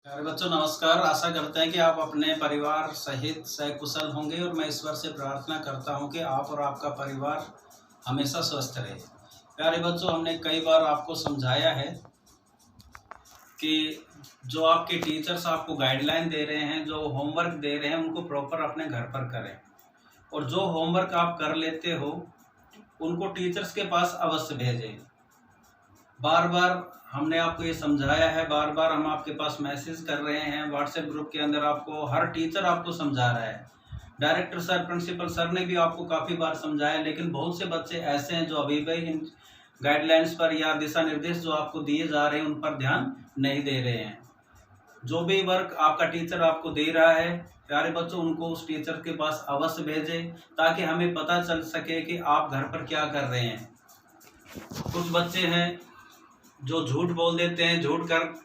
प्यारे बच्चों नमस्कार। आशा करते हैं कि आप अपने परिवार सहित सकुशल होंगे और मैं ईश्वर से प्रार्थना करता हूं कि आप और आपका परिवार हमेशा स्वस्थ रहे। प्यारे बच्चों, हमने कई बार आपको समझाया है कि जो आपके टीचर्स आपको गाइडलाइन दे रहे हैं, जो होमवर्क दे रहे हैं, उनको प्रॉपर अपने घर पर करें और जो होमवर्क आप कर लेते हो उनको टीचर्स के पास अवश्य भेजें। बार बार हमने आपको ये समझाया है, बार बार हम आपके पास मैसेज कर रहे हैं, व्हाट्सएप ग्रुप के अंदर आपको हर टीचर आपको समझा रहा है, डायरेक्टर सर, प्रिंसिपल सर ने भी आपको काफ़ी बार समझाया, लेकिन बहुत से बच्चे ऐसे हैं जो अभी भी इन गाइडलाइंस पर या दिशा निर्देश जो आपको दिए जा रहे हैं उन पर ध्यान नहीं दे रहे हैं। जो भी वर्क आपका टीचर आपको दे रहा है प्यारे बच्चों, उनको उस टीचर के पास अवश्य भेजें ताकि हमें पता चल सके कि आप घर पर क्या कर रहे हैं। कुछ बच्चे हैं जो झूठ बोल देते हैं,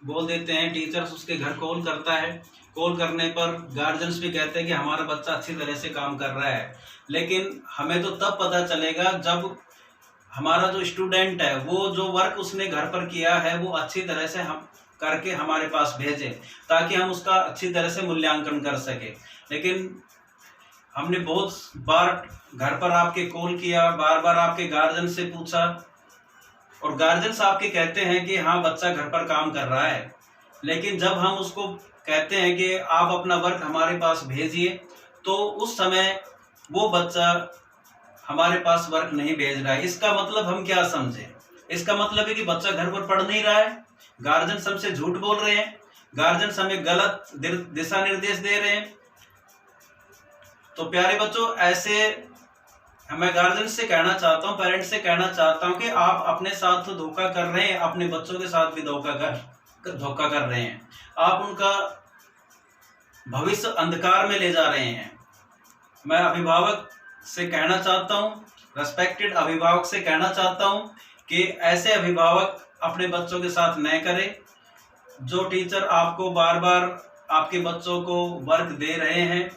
बोल देते हैं, टीचर्स उसके घर कॉल करता है, कॉल करने पर गार्जियंस भी कहते हैं कि हमारा बच्चा अच्छी तरह से काम कर रहा है, लेकिन हमें तो तब पता चलेगा जब हमारा जो स्टूडेंट है वो जो वर्क उसने घर पर किया है वो अच्छी तरह से हम करके हमारे पास भेजे ताकि हम उसका अच्छी तरह से मूल्यांकन कर सके। लेकिन हमने बहुत बार घर पर आपके कॉल किया, बार बार आपके गार्जियन से पूछा और गार्जियंस आपके कहते हैं कि हाँ बच्चा घर पर काम कर रहा है, लेकिन जब हम उसको कहते हैं कि आप अपना वर्क हमारे पास भेजिए तो उस समय वो बच्चा हमारे पास वर्क नहीं भेज रहा है। इसका मतलब हम क्या समझे? इसका मतलब है कि बच्चा घर पर पढ़ नहीं रहा है, गार्जियंस हमसे झूठ बोल रहे हैं, गार्जियंस हमें गलत दिशा निर्देश दे रहे हैं। तो प्यारे बच्चों, ऐसे मैं गार्जियन से कहना चाहता हूँ, पेरेंट्स से कहना चाहता हूँ कि आप अपने साथ तो धोखा कर रहे हैं, अपने बच्चों के साथ भी धोखा कर रहे हैं। आप उनका भविष्य अंधकार में ले जा रहे हैं। मैं अभिभावक से कहना चाहता हूँ, रेस्पेक्टेड अभिभावक से कहना चाहता हूँ कि ऐसे अभिभावक अपने बच्चों के साथ न करें। जो टीचर आपको बार बार आपके बच्चों को वर्क दे रहे हैं,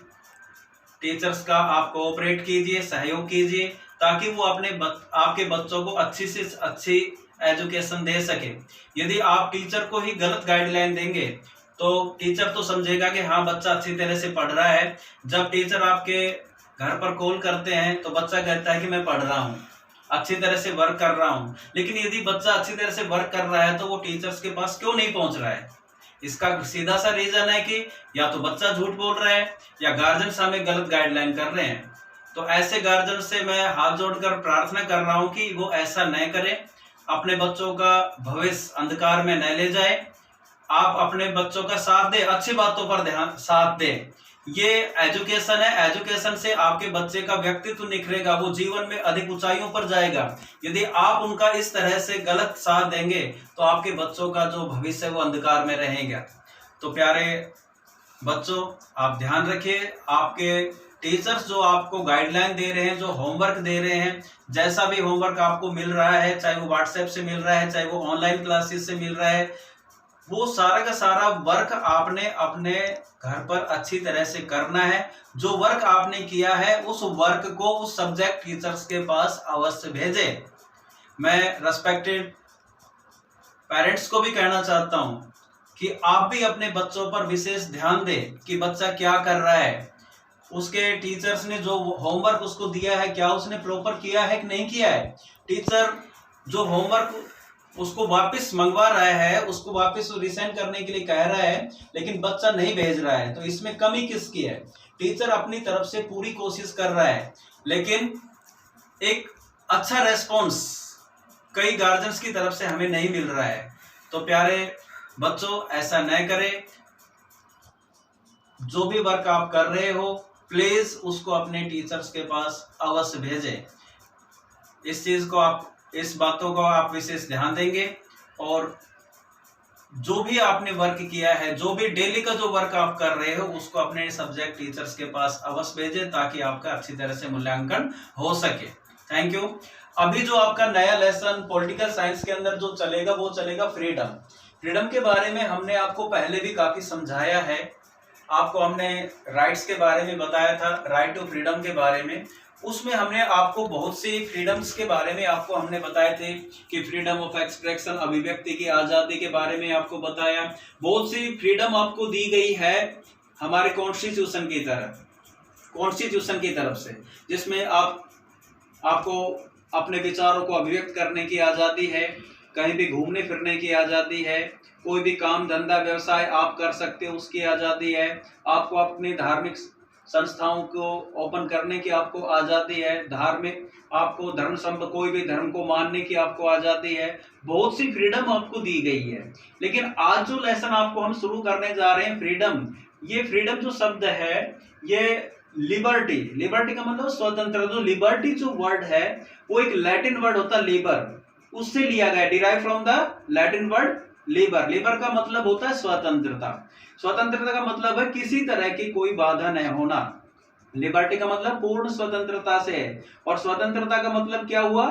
टीचर्स का आप कोऑपरेट कीजिए, सहयोग कीजिए ताकि वो आपके बच्चों को अच्छी से अच्छी एजुकेशन दे सके। यदि आप टीचर को ही गलत गाइडलाइन देंगे तो टीचर तो समझेगा कि हाँ बच्चा अच्छी तरह से पढ़ रहा है। जब टीचर आपके घर पर कॉल करते हैं तो बच्चा कहता है कि मैं पढ़ रहा हूँ, अच्छी तरह से वर्क कर रहा हूँ, लेकिन यदि बच्चा अच्छी तरह से वर्क कर रहा है तो वो टीचर्स के पास क्यों नहीं पहुँच रहा है? इसका सीधा सा रीजन है कि या तो बच्चा झूठ बोल रहा है या गार्जियन हमें गलत गाइडलाइन कर रहे हैं। तो ऐसे गार्जियन से मैं हाथ जोड़कर प्रार्थना कर रहा हूं कि वो ऐसा न करें, अपने बच्चों का भविष्य अंधकार में न ले जाए। आप अपने बच्चों का साथ दें, अच्छी बातों पर ध्यान साथ दें। ये एजुकेशन है, एजुकेशन से आपके बच्चे का व्यक्तित्व निखरेगा, वो जीवन में अधिक ऊंचाइयों पर जाएगा। यदि आप उनका इस तरह से गलत साथ देंगे तो आपके बच्चों का जो भविष्य है वो अंधकार में रहेगा। तो प्यारे बच्चों, आप ध्यान रखिए, आपके टीचर्स जो आपको गाइडलाइन दे रहे हैं, जो होमवर्क दे रहे हैं, जैसा भी होमवर्क आपको मिल रहा है, चाहे वो व्हाट्सएप से मिल रहा है, चाहे वो ऑनलाइन क्लासेस से मिल रहा है, वो सारा का सारा वर्क आपने अपने घर पर अच्छी तरह से करना है। जो वर्क आपने किया है उस वर्क को उस सब्जेक्ट टीचर्स के पास अवश्य भेजें। मैं रेस्पेक्टेड पेरेंट्स को भी कहना चाहता हूं कि आप भी अपने बच्चों पर विशेष ध्यान दें कि बच्चा क्या कर रहा है, उसके टीचर्स ने जो होमवर्क उसको दिया है क्या उसने प्रॉपर किया है कि नहीं किया है। टीचर जो होमवर्क उसको वापस मंगवा रहा है, उसको वापस रिसेंड करने के लिए कह रहा है, लेकिन बच्चा नहीं भेज रहा है, तो इसमें कमी किसकी है? टीचर अपनी तरफ से पूरी कोशिश कर रहा है, लेकिन एक अच्छा रेस्पॉन्स कई गार्जियंस की तरफ से हमें नहीं मिल रहा है। तो प्यारे बच्चों, ऐसा न करें। जो भी वर्क आप कर रहे हो प्लीज उसको अपने टीचर्स के पास अवश्य भेजें। इस बातों को आप विशेष ध्यान देंगे और जो भी आपने वर्क किया है, जो भी डेली का जो वर्क आप कर रहे हो उसको अपने सब्जेक्ट टीचर्स के पास अवश्य भेजें ताकि आपका अच्छी तरह से मूल्यांकन हो सके। Thank you. अभी जो आपका नया लेसन पॉलिटिकल साइंस के अंदर जो चलेगा वो चलेगा फ्रीडम। फ्रीडम के बारे में हमने आपको पहले भी काफी समझाया है। आपको हमने राइट्स के बारे में बताया था, राइट टू फ्रीडम के बारे में, उसमें हमने आपको बहुत सी फ्रीडम्स के बारे में आपको हमने बताए थे कि फ्रीडम ऑफ एक्सप्रेशन, अभिव्यक्ति की आज़ादी के बारे में आपको बताया। बहुत सी फ्रीडम आपको दी गई है हमारे कॉन्स्टिट्यूशन की तरफ से, जिसमें आपको अपने विचारों को अभिव्यक्त करने की आज़ादी है, कहीं भी घूमने फिरने की आज़ादी है, कोई भी काम धंधा व्यवसाय आप कर सकते हो उसकी आज़ादी है, आपको अपनी धार्मिक संस्थाओं को ओपन करने की आपको आज़ादी है, धार्मिक आपको कोई भी धर्म को मानने की आपको आज़ादी है। बहुत सी फ्रीडम आपको दी गई है। लेकिन आज जो लेसन आपको हम शुरू करने जा रहे हैं, फ्रीडम, ये फ्रीडम जो शब्द है ये लिबर्टी का मतलब स्वतंत्र। जो लिबर्टी जो वर्ड है वो एक लैटिन वर्ड होता है लिबर, उससे लिया गया, derive from the Latin word Libre. Libre का मतलब होता है स्वतंत्रता। स्वतंत्रता का मतलब है किसी तरह की कोई बाधा नहीं होना। लिबर्टी का मतलब पूर्ण स्वतंत्रता से है, और स्वतंत्रता का मतलब क्या हुआ,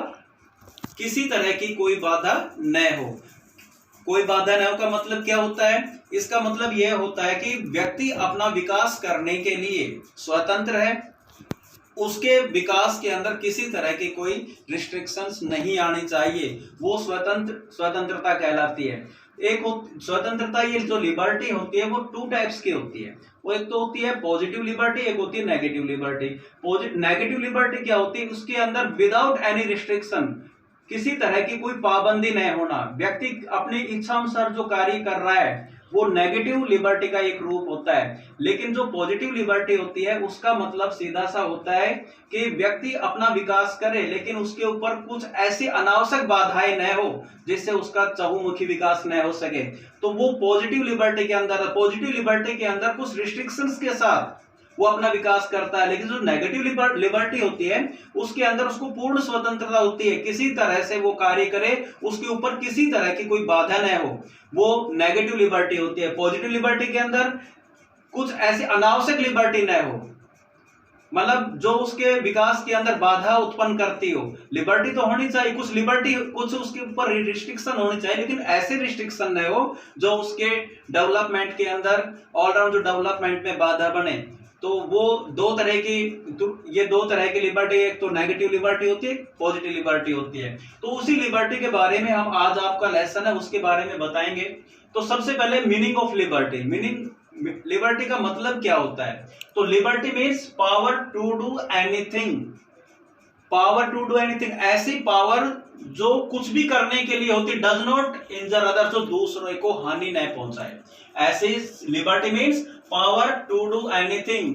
किसी तरह की कोई बाधा न हो। कोई बाधा न हो का मतलब क्या होता है, इसका मतलब यह होता है कि व्यक्ति अपना विकास करने के लिए स्वतंत्र है, उसके विकास के अंदर किसी तरह की कोई रिस्ट्रिक्शंस नहीं आनी चाहिए, वो स्वतंत्रता कहलाती है। एक स्वतंत्रता, ये जो लिबर्टी होती है वो टू टाइप्स की होती है। वो एक तो होती है पॉजिटिव लिबर्टी, एक होती है नेगेटिव लिबर्टी। नेगेटिव लिबर्टी क्या होती है, उसके अंदर विदाउट एनी रिस्ट्रिक्शन, किसी तरह की कोई पाबंदी नहीं होना, व्यक्ति अपनी इच्छा अनुसार जो कार्य कर रहा है, वो नेगेटिव लिबर्टी का एक रूप होता है। लेकिन जो पॉजिटिव लिबर्टी होती है उसका मतलब सीधा सा होता है कि व्यक्ति अपना विकास करे, लेकिन उसके ऊपर कुछ ऐसी अनावश्यक बाधाएं न हो जिससे उसका चहुमुखी विकास न हो सके। तो वो पॉजिटिव लिबर्टी के अंदर कुछ रिस्ट्रिक्शंस के साथ वो अपना विकास करता है। लेकिन जो नेगेटिव लिबर्टी होती है उसके अंदर उसको पूर्ण स्वतंत्रता होती है, किसी तरह से वो कार्य करे, उसके ऊपर किसी तरह की कोई बाधा न हो, वो नेगेटिव लिबर्टी होती है। पॉजिटिव लिबर्टी के अंदर कुछ ऐसी अनावश्यक लिबर्टी न हो, मतलब जो उसके विकास के अंदर बाधा उत्पन्न करती हो। लिबर्टी तो होनी चाहिए, कुछ उसके ऊपर रिस्ट्रिक्शन होनी चाहिए, लेकिन ऐसे रिस्ट्रिक्शन न हो जो उसके डेवलपमेंट के अंदर, ऑलराउंड जो डेवलपमेंट में बाधा बने। तो वो ये दो तरह की लिबर्टी, एक तो नेगेटिव लिबर्टी होती है, पॉजिटिव लिबर्टी होती है। तो उसी लिबर्टी के बारे में हम आज आपका लेसन है उसके बारे में बताएंगे। तो सबसे पहले मीनिंग ऑफ लिबर्टी। लिबर्टी का मतलब क्या होता है, तो liberty means power to do anything. Power to do anything, ऐसी पावर जो कुछ भी करने के लिए होती, डज नॉट इंजर अदर, जो दूसरों को हानि नहीं पहुंचाए। ऐसे liberty means power to do anything,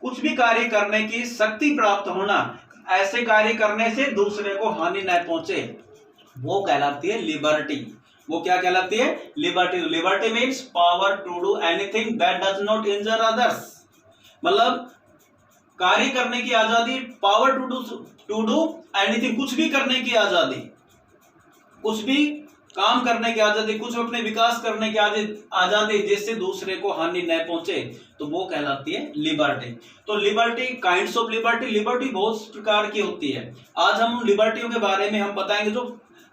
कुछ भी कार्य करने की शक्ति प्राप्त होना, ऐसे कार्य करने से दूसरे को हानि न पहुंचे, वो कहलाती है लिबर्टी। वो क्या कहलाती है, liberty. Liberty means power to do anything that does not injure others, मतलब कार्य करने की आजादी, पावर टू डू एनीथिंग, कुछ भी करने की आजादी, कुछ भी काम करने की आजादी, कुछ अपने विकास करने की आजादी जिससे दूसरे को हानि न पहुंचे, तो वो कहलाती है लिबर्टी। तो liberty, kinds of liberty, liberty बहुत प्रकार की होती है। आज हम उन लिबर्टियों के बारे में हम बताएंगे। जो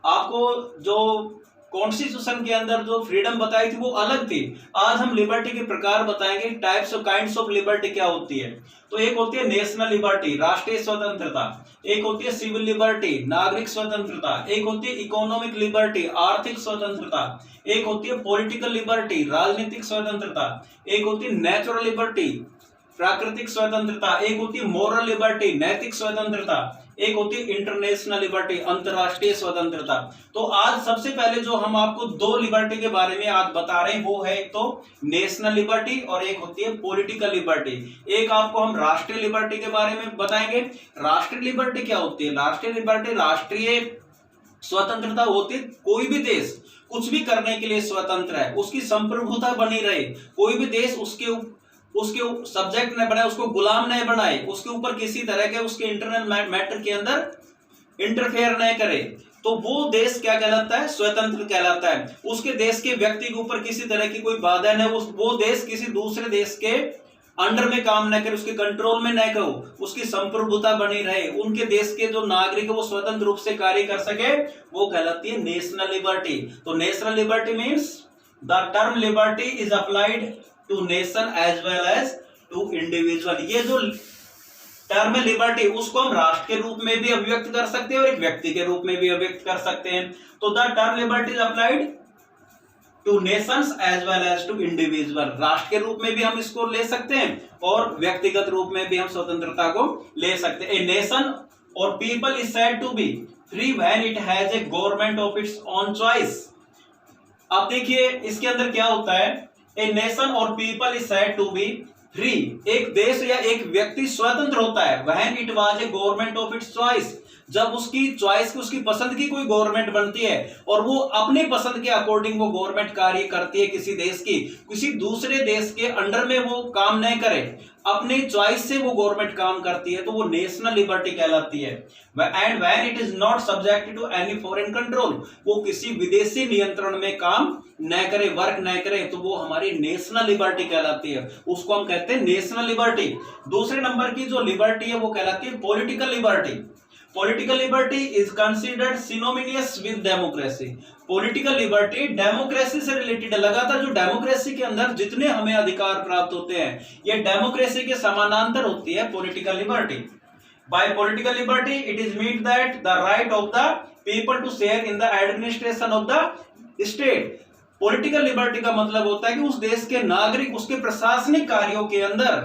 आपको जो कॉन्स्टिट्यूशन के अंदर जो फ्रीडम बताई थी वो अलग थी, आज हम लिबर्टी के प्रकार बताएंगे, types of kinds of liberty क्या होती है। तो एक होती है नेशनल लिबर्टी, राष्ट्रीय स्वतंत्रता, एक होती है सिविल लिबर्टी, नागरिक स्वतंत्रता, एक होती है इकोनॉमिक लिबर्टी, आर्थिक स्वतंत्रता, एक होती है पॉलिटिकल लिबर्टी, राजनीतिक स्वतंत्रता, एक होती है नेचुरल लिबर्टी, प्राकृतिक स्वतंत्रता, एक होती है मोरल लिबर्टी, नैतिक स्वतंत्रता, एक होती है इंटरनेशनल लिबर्टी, अंतरराष्ट्रीय स्वतंत्रता। तो आज सबसे पहले जो हम आपको दो लिबर्टी के बारे में आज बता रहे हैं वो है एक तो नेशनल लिबर्टी और एक होती है पॉलिटिकल लिबर्टी। एक आपको हम राष्ट्रीय लिबर्टी के बारे में बताएंगे। राष्ट्रीय लिबर्टी क्या होती है, राष्ट्रीय लिबर्टी राष्ट्रीय स्वतंत्रता होती है, कोई भी देश कुछ भी करने के लिए स्वतंत्र है, उसकी संप्रभुता बनी रहे, कोई भी देश उसके सब्जेक्ट न बनाए, उसको गुलाम न बनाए, उसके ऊपर किसी तरह के उसके इंटरनल मैटर के अंदर इंटरफेयर न करे, तो वो देश क्या कहलाता है, स्वतंत्र कहलाता है। उसके देश के व्यक्ति के ऊपर किसी तरह की कोई बाधा न, वो देश किसी दूसरे देश के अंडर में काम न करे, उसके कंट्रोल में न करो, उसकी संप्रभुता बनी रहे, उनके देश के जो नागरिक है वो स्वतंत्र रूप से कार्य कर सके, वो कहलाती है नेशनल लिबर्टी। तो national liberty means the term liberty is applied to nation as well as to individual. ये जो टर्म लिबर्टी उसको हम राष्ट्र के रूप में भी अभिव्यक्त कर सकते हैं और एक व्यक्ति के रूप में भी अभिव्यक्त कर सकते हैं। तो the term liberty is applied to nations as well as to individual. राष्ट्र के रूप में भी हम इसको ले सकते हैं और व्यक्तिगत रूप में भी हम स्वतंत्रता को ले सकते हैं। A nation or people is said to be free when it has a government of its own choice. अब देखिए इसके अंदर क्या होता है, a nation or people is said to be free, एक देश या एक व्यक्ति स्वतंत्र होता है when it was a government of its choice, जब उसकी चॉइस की उसकी पसंद की कोई गवर्नमेंट बनती है और वो अपनी पसंद के अकॉर्डिंग वो गवर्नमेंट कार्य करती है किसी देश की, किसी दूसरे देश के अंडर में वो काम नहीं करे, अपनी चॉइस से वो गवर्नमेंट काम करती है, तो वो नेशनल लिबर्टी कहलाती है। And when it is not subjected to any foreign control, वो किसी विदेशी नियंत्रण में काम न करे, वर्क न करे, तो वो हमारी नेशनल लिबर्टी कहलाती है, उसको हम कहते हैं नेशनल लिबर्टी। दूसरे नंबर की जो लिबर्टी है वो कहलाती है political liberty. Political liberty is considered synonymous with democracy. Political liberty democracy से रिलेटेड है, लगातार जो डेमोक्रेसी के अंदर जितने हमें अधिकार प्राप्त होते हैं ये डेमोक्रेसी के समानांतर होती है political liberty. By political liberty it is mean that the right of the people to share in the administration of the state. Political liberty का मतलब होता है कि उस देश के नागरिक उसके प्रशासनिक कार्यों के अंदर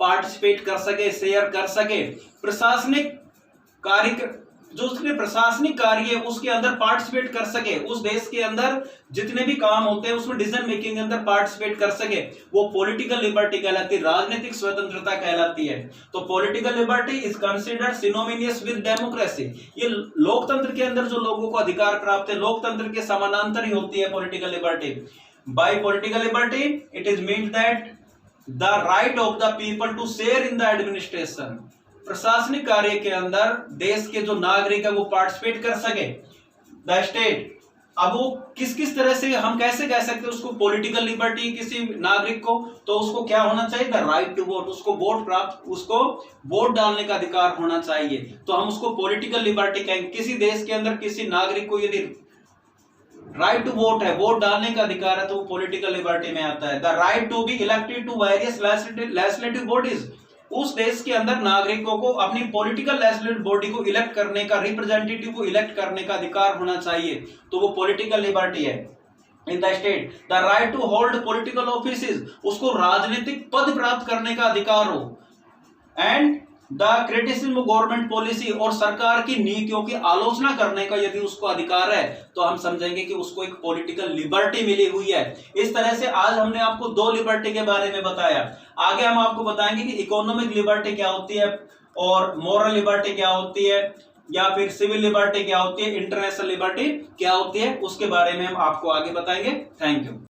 पार्टिसिपेट कर सके, शेयर कर सके, प्रशासनिक कार्य जो उसके प्रशासनिक कार्य है उसके अंदर पार्टिसिपेट कर सके, उस देश के अंदर जितने भी काम होते हैं उसमें डिसीजन मेकिंग के अंदर पार्टिसिपेट कर सके, वो पॉलिटिकल लिबर्टी कहलाती है, राजनीतिक स्वतंत्रता कहलाती है। तो political liberty is considered synonymous with democracy. ये लोकतंत्र के अंदर जो लोगों को अधिकार प्राप्त है, लोकतंत्र के समानांतर ही होती है political liberty. By political liberty it is mean that the right of the people to share in the administration. प्रशासनिक कार्य के अंदर देश के जो नागरिक है वो पार्टिसिपेट कर सके द स्टेट। अब वो किस किस तरह से हम कैसे कह सकते हैं उसको पॉलिटिकल लिबर्टी किसी नागरिक को, तो उसको क्या होना चाहिए, द राइट टू वोट, उसको वोट प्राप्त, उसको वोट डालने का अधिकार होना चाहिए, तो हम उसको पॉलिटिकल लिबर्टी कहेंगे। किसी देश के अंदर किसी नागरिक को यदि राइट टू वोट है, वोट डालने का अधिकार है, तो वो पॉलिटिकल लिबर्टी में आता है। The right to be elected to various legislative bodies, उस देश के अंदर नागरिकों को अपनी पॉलिटिकल लेजिस्लेटिव बॉडी को इलेक्ट करने का, रिप्रेजेंटेटिव को इलेक्ट करने का अधिकार होना चाहिए, तो वो पॉलिटिकल लिबर्टी है। In the state the right to hold political offices, उसको राजनीतिक पद प्राप्त करने का अधिकार हो। And the criticism government policy, और सरकार की नीतियों की आलोचना करने का यदि उसको अधिकार है तो हम समझेंगे कि उसको एक पॉलिटिकल लिबर्टी मिली हुई है। इस तरह से आज हमने आपको दो लिबर्टी के बारे में बताया। आगे हम आपको बताएंगे कि इकोनॉमिक लिबर्टी क्या होती है और मॉरल लिबर्टी क्या होती है, या फिर सिविल लिबर्टी क्या होती है, इंटरनेशनल लिबर्टी क्या होती है, उसके बारे में हम आपको आगे बताएंगे। Thank you.